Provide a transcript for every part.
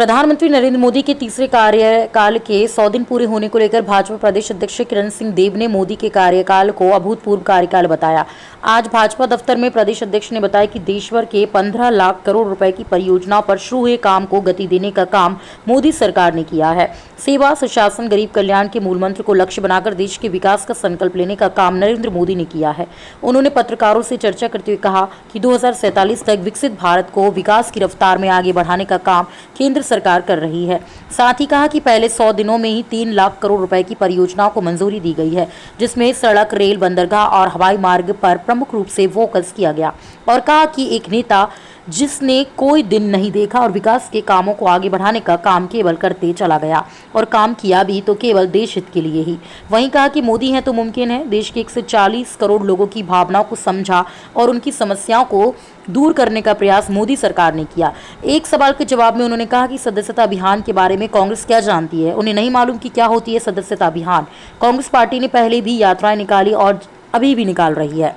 प्रधानमंत्री नरेंद्र मोदी के तीसरे कार्यकाल के 100 दिन पूरे होने को लेकर भाजपा प्रदेश अध्यक्ष किरण सिंह देव ने मोदी के कार्यकाल को अभूतपूर्व कार्यकाल बताया। आज भाजपा दफ्तर में प्रदेश अध्यक्ष ने बताया कि देशभर के 15 लाख करोड़ रुपए की परियोजनाओं पर शुरू हुए काम को गति देने का काम मोदी सरकार ने किया है। सेवा, सुशासन, गरीब कल्याण के मूल मंत्र को लक्ष्य बनाकर देश के विकास का संकल्प लेने का काम नरेंद्र मोदी ने किया है। उन्होंने पत्रकारों से चर्चा करते हुए कहा कि 2047 तक विकसित भारत को विकास की रफ्तार में आगे बढ़ाने का काम केंद्र सरकार कर रही है। साथ ही कहा कि पहले 100 दिनों में ही 3 लाख करोड़ रुपए की परियोजनाओं को मंजूरी दी गई है, जिसमें सड़क, रेल, बंदरगाह और हवाई मार्ग पर प्रमुख रूप से फोकस किया गया। और कहा कि एक नेता जिसने कोई दिन नहीं देखा और विकास के कामों को आगे बढ़ाने का काम केवल करते चला गया और काम किया भी तो केवल देश हित के लिए ही। वहीं कहा कि मोदी है तो मुमकिन है। देश के 140 करोड़ लोगों की भावनाओं को समझा और उनकी समस्याओं को दूर करने का प्रयास मोदी सरकार ने किया। एक सवाल के जवाब में उन्होंने कहा कि सदस्यता अभियान के बारे में कांग्रेस क्या जानती है, उन्हें नहीं मालूम कि क्या होती है सदस्यता अभियान। कांग्रेस पार्टी ने पहले भी यात्राएं निकाली और अभी भी निकाल रही है,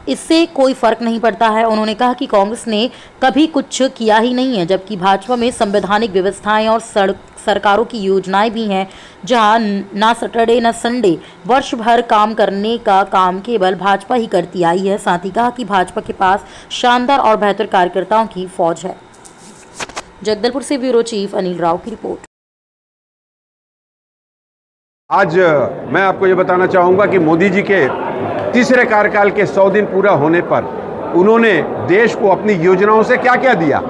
इससे कोई फर्क नहीं पड़ता है। उन्होंने कहा कि कांग्रेस ने कभी कुछ किया ही नहीं है, जबकि भाजपा में संवैधानिक व्यवस्थाएं और सरकारों की योजनाएं भी हैं, जहां ना सैटरडे ना संडे वर्ष भर काम करने का काम केवल भाजपा ही करती आई है। साथ ही कहा कि भाजपा के पास शानदार और बेहतर कार्यकर्ताओं की फौज है। जगदलपुर से ब्यूरो चीफ अनिल राव की रिपोर्ट। आज मैं आपको ये बताना चाहूँगा कि मोदी जी के तीसरे कार्यकाल के 100 दिन पूरा होने पर उन्होंने देश को अपनी योजनाओं से क्या क्या दिया,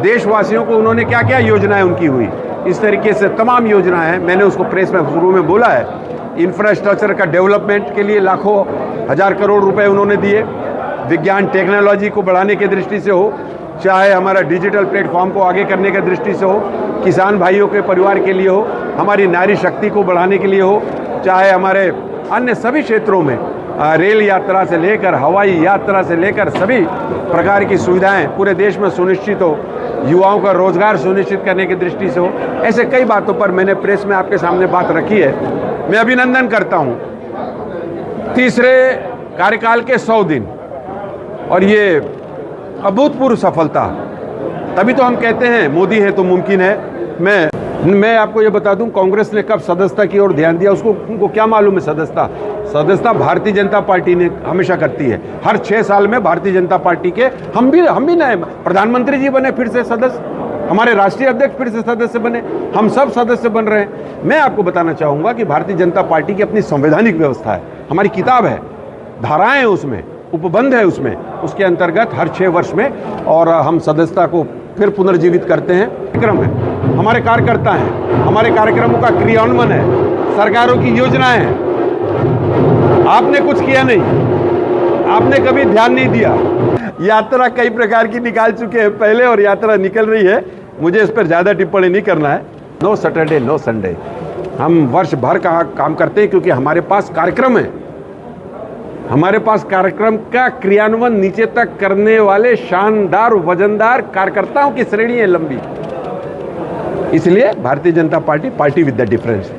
देशवासियों को उन्होंने क्या क्या योजनाएं उनकी हुई। इस तरीके से तमाम योजनाएं हैं। मैंने उसको प्रेस में शुरू में बोला है। इंफ्रास्ट्रक्चर का डेवलपमेंट के लिए लाखों हजार करोड़ रुपए उन्होंने दिए। विज्ञान टेक्नोलॉजी को बढ़ाने की दृष्टि से हो, चाहे हमारा डिजिटल प्लेटफॉर्म को आगे करने की दृष्टि से हो, किसान भाइयों के परिवार के लिए हो, हमारी नारी शक्ति को बढ़ाने के लिए हो, चाहे हमारे अन्य सभी क्षेत्रों में रेल यात्रा से लेकर हवाई यात्रा से लेकर सभी प्रकार की सुविधाएं पूरे देश में सुनिश्चित हो, युवाओं का रोजगार सुनिश्चित करने की दृष्टि से हो, ऐसे कई बातों पर मैंने प्रेस में आपके सामने बात रखी है। मैं अभिनंदन करता हूं तीसरे कार्यकाल के 100 दिन, और ये अभूतपूर्व सफलता। तभी तो हम कहते हैं मोदी है तो मुमकिन है। मैं आपको ये बता दूं, कांग्रेस ने कब सदस्यता की ओर ध्यान दिया, उनको क्या मालूम है। सदस्यता भारतीय जनता पार्टी ने हमेशा करती है। हर 6 साल में भारतीय जनता पार्टी के हम भी नए प्रधानमंत्री जी बने, फिर से सदस्य, हमारे राष्ट्रीय अध्यक्ष फिर से सदस्य बने, हम सब सदस्य बन रहे हैं। मैं आपको बताना चाहूँगा कि भारतीय जनता पार्टी की अपनी संवैधानिक व्यवस्था है, हमारी किताब है, धाराएं हैं उसमें, उपबंध है उसमें, उसके अंतर्गत हर 6 वर्ष में और हम सदस्यता को फिर पुनर्जीवित करते हैं। कार्यक्रम है, हमारे कार्यकर्ता हैं, हमारे कार्यक्रमों का क्रियान्वयन है, सरकारों की योजनाएं हैं। आपने कुछ किया नहीं, आपने कभी ध्यान नहीं दिया। यात्रा कई प्रकार की निकाल चुके हैं पहले और यात्रा निकल रही है, मुझे इस पर ज़्यादा टिप्पणी नहीं करना है। नो सैटरडे नो संडे, हम वर्ष भर का काम करते हैं क्योंकि हमारे पास कार्यक्रम है। हमारे पास कार्यक्रम का क्रियान्वयन नीचे तक करने वाले शानदार वजनदार कार्यकर्ताओं की श्रेणी है लंबी। इसलिए Bharatiya Janata party with the difference.